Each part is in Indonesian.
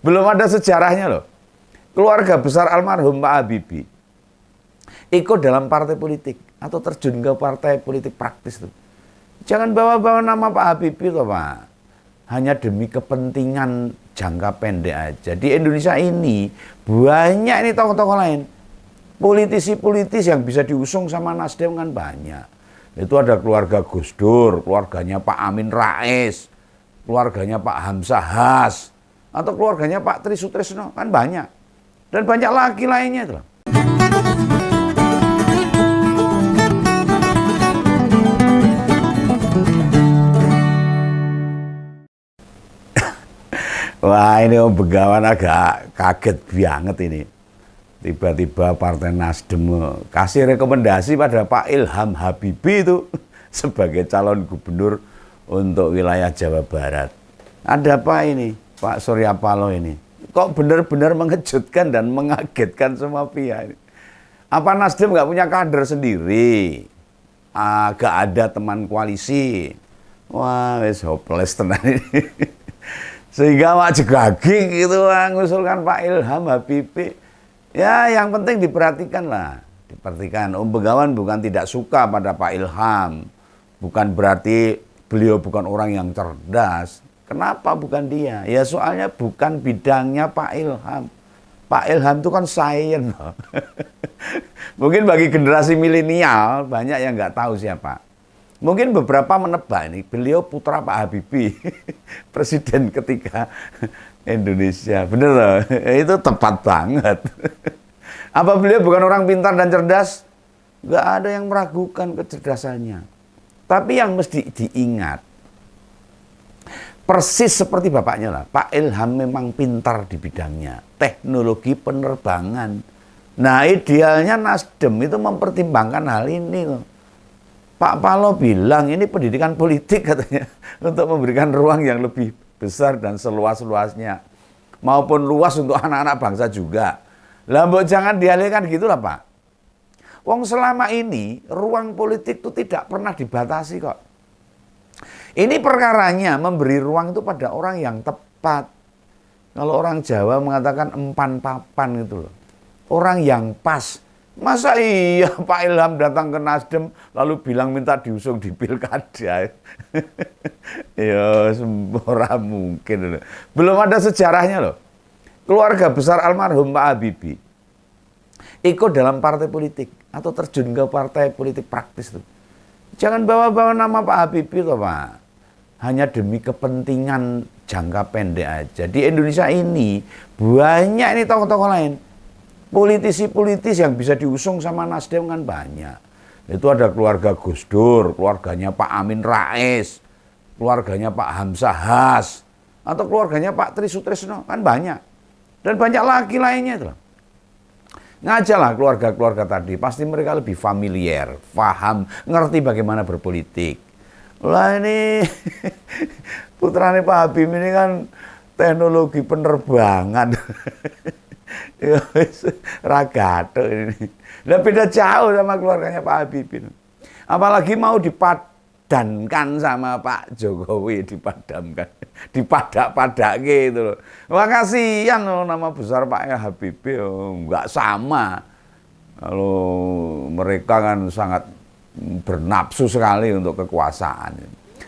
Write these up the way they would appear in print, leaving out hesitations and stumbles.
Belum ada sejarahnya loh. Keluarga besar almarhum Pak Habibie ikut dalam partai politik atau terjun ke partai politik praktis tuh. Jangan bawa-bawa nama Pak Habibie tuh Pak. Hanya demi kepentingan jangka pendek aja. Di Indonesia ini banyak ini tokoh-tokoh lain. Politisi-politis yang bisa diusung sama Nasdem kan banyak. Itu ada keluarga Gus Dur, keluarganya Pak Amin Rais, keluarganya Pak Hamzah Has, atau keluarganya Pak Tri Sutrisno, kan banyak. Dan banyak lagi lainnya itu. Wah, ini Om Begawan agak kaget banget ini. Tiba-tiba Partai Nasdem kasih rekomendasi pada Pak Ilham Habibie itu sebagai calon gubernur untuk wilayah Jawa Barat. Ada apa ini, Pak Surya Paloh ini? Kok benar-benar mengejutkan dan mengagetkan semua pihak. Apa Nasdem nggak punya kader sendiri? Nggak ada teman koalisi. Wah, wis hopeless tenan ini. Sehingga Wak Jegaging gitu ngusulkan Pak Ilham Habibie. Ya, yang penting diperhatikan lah. Diperhatikan. Om Begawan bukan tidak suka pada Pak Ilham. Bukan berarti beliau bukan orang yang cerdas. Kenapa bukan dia? Ya soalnya bukan bidangnya Pak Ilham. Pak Ilham itu kan sains. Mungkin bagi generasi milenial banyak yang nggak tahu siapa. Mungkin beberapa menebak ini, beliau putra Pak Habibie, presiden ketiga Indonesia. Bener loh, itu tepat banget. Apa beliau bukan orang pintar dan cerdas? Nggak ada yang meragukan kecerdasannya. Tapi yang mesti diingat, persis seperti bapaknya lah, Pak Ilham memang pintar di bidangnya, teknologi penerbangan. Nah idealnya Nasdem itu mempertimbangkan hal ini loh. Pak Paloh bilang ini pendidikan politik katanya untuk memberikan ruang yang lebih besar dan seluas-luasnya maupun luas untuk anak-anak bangsa juga. Lah mbok jangan dialihkan gitulah Pak. Wong selama ini ruang politik itu tidak pernah dibatasi kok. Ini perkaranya memberi ruang itu pada orang yang tepat. Kalau orang Jawa mengatakan empan papan gitu loh. Orang yang pas. Masa iya Pak Ilham datang ke Nasdem lalu bilang minta diusung di pilkada? Ya semua mungkin. Belum ada sejarahnya loh. Keluarga besar almarhum Pak Habibie ikut dalam partai politik atau terjun ke partai politik praktis tuh. Jangan bawa-bawa nama Pak Habibie tuh Pak. Hanya demi kepentingan jangka pendek aja. Di Indonesia ini banyak ini tokoh-tokoh lain. Politisi-politis yang bisa diusung sama Nasdem kan banyak. Itu ada keluarga Gus Dur, keluarganya Pak Amin Rais, keluarganya Pak Hamzah Has, atau keluarganya Pak Tri Sutrisno, kan banyak. Dan banyak lagi lainnya itu. Ngajalah keluarga-keluarga tadi, pasti mereka lebih familiar, paham, ngerti bagaimana berpolitik. Lah ini putranya Pak Habibie ini kan teknologi penerbangan. Ya ragato ini. Lah beda jauh sama keluarganya Pak Habibie. Apalagi mau dipadankan sama Pak Jokowi, dipadamkan, dipadak-padak gitu loh. Wah kasihan loh nama besar Pak Habibie, nggak sama. Kalau mereka kan sangat bernapsu sekali untuk kekuasaan.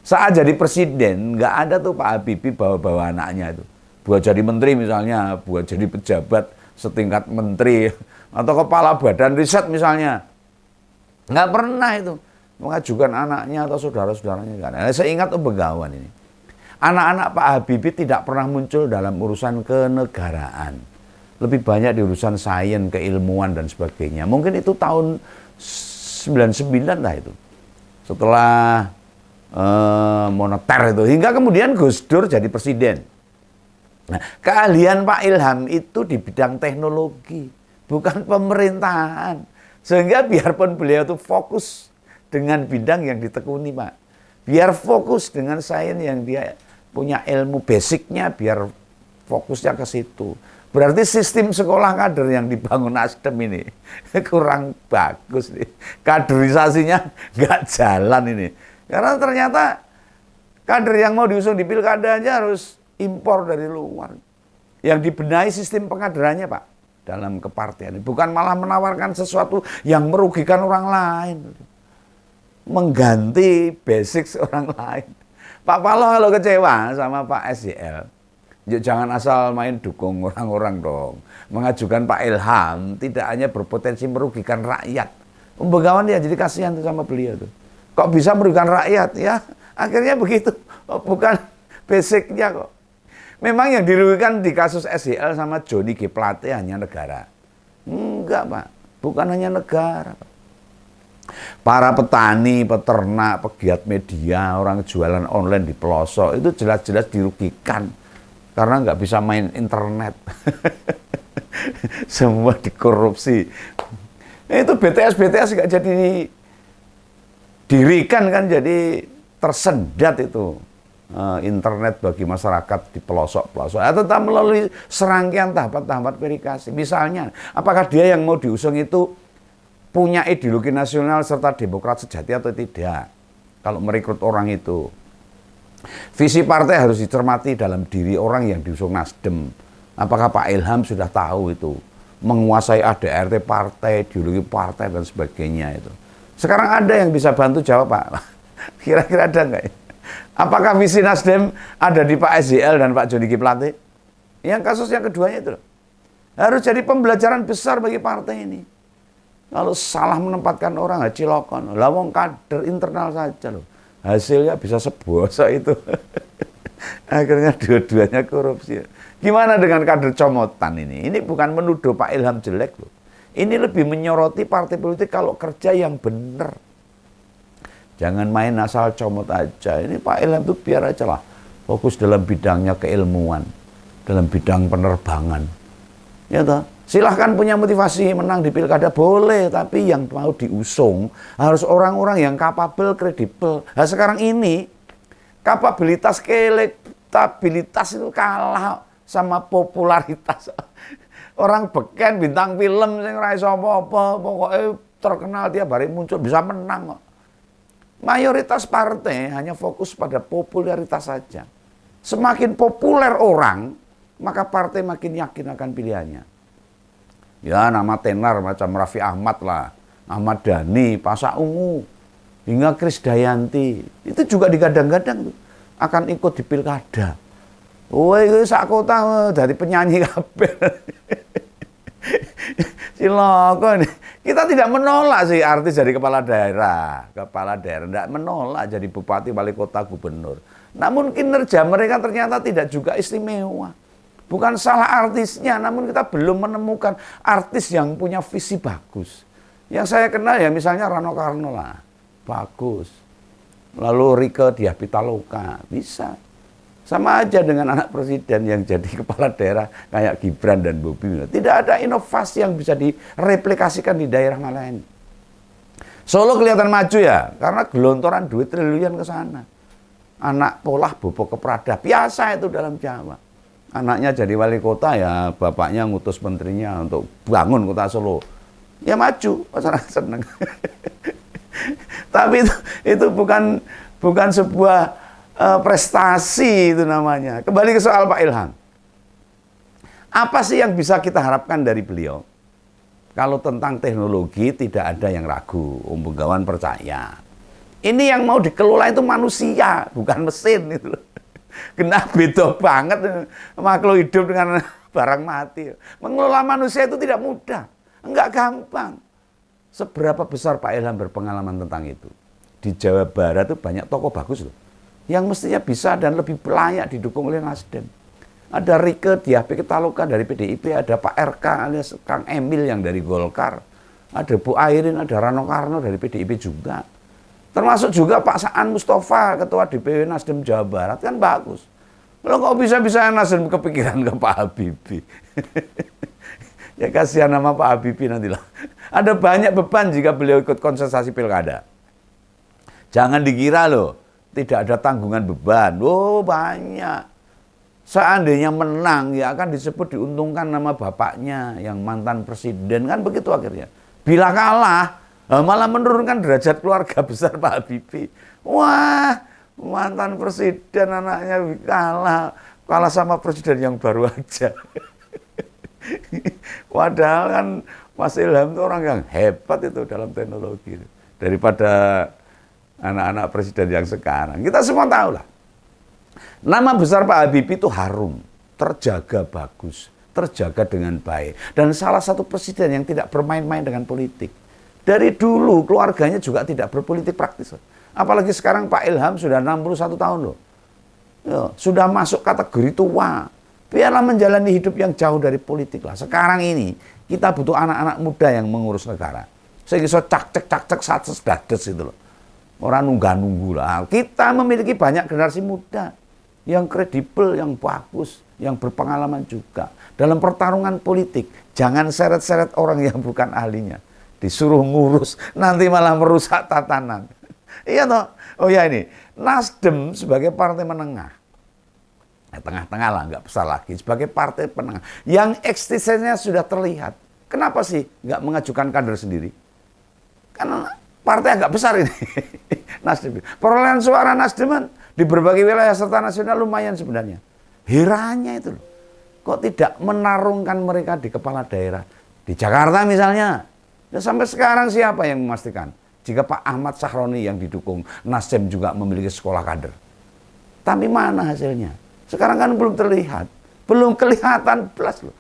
Saat jadi presiden nggak ada tuh Pak Habibie bawa-bawa anaknya itu. Buat jadi menteri misalnya, buat jadi pejabat setingkat menteri, atau kepala badan riset misalnya. Nggak pernah itu mengajukan anaknya atau saudara-saudaranya. Saya ingat Om Begawan ini. Anak-anak Pak Habibie tidak pernah muncul dalam urusan kenegaraan. Lebih banyak di urusan sains, keilmuan, dan sebagainya. Mungkin itu tahun 99 lah itu. Setelah moneter itu. Hingga kemudian Gus Dur jadi presiden. Nah, keahlian Pak Ilham itu di bidang teknologi, bukan pemerintahan. Sehingga biarpun beliau itu fokus dengan bidang yang ditekuni Pak. Biar fokus dengan sains yang dia punya ilmu basicnya, biar fokusnya ke situ. Berarti sistem sekolah kader yang dibangun Nasdem ini kurang bagus nih. Kaderisasinya nggak jalan ini. Karena ternyata kader yang mau diusung di pilkada aja harus impor dari luar. Yang dibenahi sistem pengkaderannya, Pak, dalam kepartian. Bukan malah menawarkan sesuatu yang merugikan orang lain. Mengganti basic orang lain. Pak Paloh kalau kecewa sama Pak SYL, ya jangan asal main dukung orang-orang dong. Mengajukan Pak Ilham tidak hanya berpotensi merugikan rakyat. Begawan ya jadi kasihan tuh sama beliau tuh. Kok bisa merugikan rakyat ya? Akhirnya begitu. Bukan basicnya kok. Memang yang dirugikan di kasus SYL sama Johnny G. Plate hanya negara. Enggak, Pak. Bukan hanya negara, Pak. Para petani, peternak, pegiat media, orang jualan online di pelosok itu jelas-jelas dirugikan karena nggak bisa main internet. Semua dikorupsi. Itu BTS nggak jadi dirikan kan, jadi tersendat itu internet bagi masyarakat di pelosok-pelosok. Tetap melalui serangkaian tahapan-tahapan verifikasi. Misalnya, apakah dia yang mau diusung itu punya ideologi nasional serta demokrat sejati atau tidak. Kalau merekrut orang itu. Visi partai harus dicermati dalam diri orang yang diusung Nasdem. Apakah Pak Ilham sudah tahu itu. Menguasai ADRT partai, ideologi partai dan sebagainya itu. Sekarang ada yang bisa bantu jawab, Pak. Kira-kira ada enggak ya? Apakah visi Nasdem ada di Pak SYL dan Pak Johnny G. Plate? Yang kasus yang keduanya itu loh. Harus jadi pembelajaran besar bagi partai ini. Kalau salah menempatkan orang, cilokon. Lah wong kader internal saja loh. Hasilnya bisa sebosok itu. Akhirnya dua-duanya korupsi. Gimana dengan kader comotan ini? Ini bukan menuduh Pak Ilham jelek loh. Ini lebih menyoroti partai politik kalau kerja yang benar. Jangan main asal comot aja. Ini Pak Ilham itu biar aja lah. Fokus dalam bidangnya keilmuan. Dalam bidang penerbangan. Ya toh? Silahkan punya motivasi menang di pilkada, boleh. Tapi yang mau diusung harus orang-orang yang kapabel, kredibel. Nah sekarang ini, kapabilitas, elektabilitas itu kalah sama popularitas. Orang beken bintang film yang ora iso apa-apa, pokoknya terkenal tiap hari muncul bisa menang kok. Mayoritas partai hanya fokus pada popularitas saja. Semakin populer orang, maka partai makin yakin akan pilihannya. Ya nama tenar macam Raffi Ahmad lah, Ahmad Dhani, Pasha Ungu, hingga Krisdayanti. Itu juga digadang-gadang tuh akan ikut di pilkada. Wah itu sak kota dari penyanyi kabeh. Ciloko ini. Kita tidak menolak sih artis jadi kepala daerah. Tidak menolak jadi bupati, wali kota, gubernur. Namun kinerja mereka ternyata tidak juga istimewa. Bukan salah artisnya, namun kita belum menemukan artis yang punya visi bagus. Yang saya kenal ya misalnya Rano Karno lah, bagus. Lalu Rieke Diah Pitaloka, bisa. Sama aja dengan anak presiden yang jadi kepala daerah kayak Gibran dan Bobi. Tidak ada inovasi yang bisa direplikasikan di daerah lain. Solo kelihatan maju ya, karena gelontoran duit triliunan ke sana. Anak polah bobok ke Prada, biasa itu dalam Jawa. Anaknya jadi wali kota ya, bapaknya ngutus menterinya untuk bangun kota Solo. Ya maju, masyarakat senang. Tapi itu bukan sebuah prestasi itu namanya. Kembali ke soal Pak Ilham. Apa sih yang bisa kita harapkan dari beliau? Kalau tentang teknologi tidak ada yang ragu, Om Begawan percaya. Ini yang mau dikelola itu manusia, bukan mesin itu. Kena beda banget makhluk hidup dengan barang mati. Mengelola manusia itu tidak mudah, enggak gampang. Seberapa besar Pak Ilham berpengalaman tentang itu? Di Jawa Barat itu banyak tokoh bagus loh, yang mestinya bisa dan lebih layak didukung oleh Nasdem. Ada Rieke Diah Pitaloka dari PDIP, ada Pak RK alias Kang Emil yang dari Golkar, ada Bu Airin, ada Rano Karno dari PDIP juga. Termasuk juga Pak Saan Mustafa, Ketua DPW Nasdem Jawa Barat, kan bagus. Lo kok bisa-bisa Nasdem kepikiran ke Pak Habibie? Ya kasihan nama Pak Habibie nantilah. Ada banyak beban jika beliau ikut kontestasi pilkada. Jangan dikira loh, tidak ada tanggungan beban. Oh banyak. Seandainya menang, ya akan disebut diuntungkan nama bapaknya yang mantan presiden. Kan begitu akhirnya. Bila kalah, malah menurunkan derajat keluarga besar Pak Habibie. Wah, mantan presiden anaknya kalah. kalah sama presiden yang baru aja. Padahal kan Mas Ilham itu orang yang hebat itu dalam teknologi. Daripada anak-anak presiden yang sekarang. Kita semua tahu lah. Nama besar Pak Habibie itu harum, terjaga bagus, terjaga dengan baik. Dan salah satu presiden yang tidak bermain-main dengan politik. Dari dulu keluarganya juga tidak berpolitik praktis. Apalagi sekarang Pak Ilham sudah 61 tahun loh. Ya, sudah masuk kategori tua. Biarlah menjalani hidup yang jauh dari politik lah. Sekarang ini kita butuh anak-anak muda yang mengurus negara. Saya bisa cak-cek satu dados itu loh. Orang nunggu lah. Kita memiliki banyak generasi muda yang kredibel, yang bagus, yang berpengalaman juga dalam pertarungan politik. Jangan seret-seret orang yang bukan ahlinya. Disuruh ngurus, nanti malah merusak tatanan. Iya toh? Oh ya ini, Nasdem sebagai partai menengah. Tengah-tengah lah, nggak besar lagi. Sebagai partai penengah. Yang eksistensinya sudah terlihat. Kenapa sih nggak mengajukan kader sendiri? Karena partai agak besar ini. Nasdem. Perolehan suara Nasdem di berbagai wilayah serta nasional lumayan sebenarnya. Herannya itu loh. Kok tidak menarungkan mereka di kepala daerah. Di Jakarta misalnya. Dan sampai sekarang siapa yang memastikan? Jika Pak Ahmad Sahroni yang didukung, Nasdem juga memiliki sekolah kader. Tapi mana hasilnya? Sekarang kan belum terlihat. Belum kelihatan plus loh.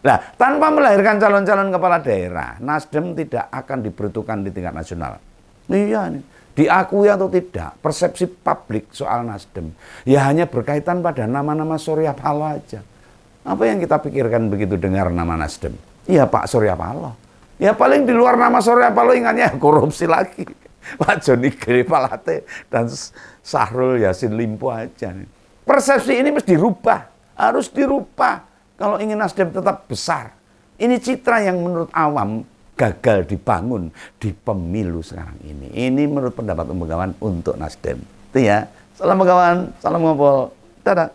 Nah, tanpa melahirkan calon-calon kepala daerah, Nasdem tidak akan diperuntukkan di tingkat nasional. Iya nih, diakui atau tidak, persepsi publik soal Nasdem, ya hanya berkaitan pada nama-nama Surya Paloh aja. Apa yang kita pikirkan begitu dengar nama Nasdem? Iya Pak Surya Paloh. Ya paling di luar nama Surya Paloh ingatnya korupsi lagi. Pak Joni G. Plate dan Syahrul Yassin Limpo aja nih. Persepsi ini mesti dirubah, harus dirubah. Kalau ingin Nasdem tetap besar. Ini citra yang menurut awam gagal dibangun di pemilu sekarang ini. Ini menurut pendapat Om Begawan untuk Nasdem. Itu ya. Salam Begawan, salam ngobrol. Dadah.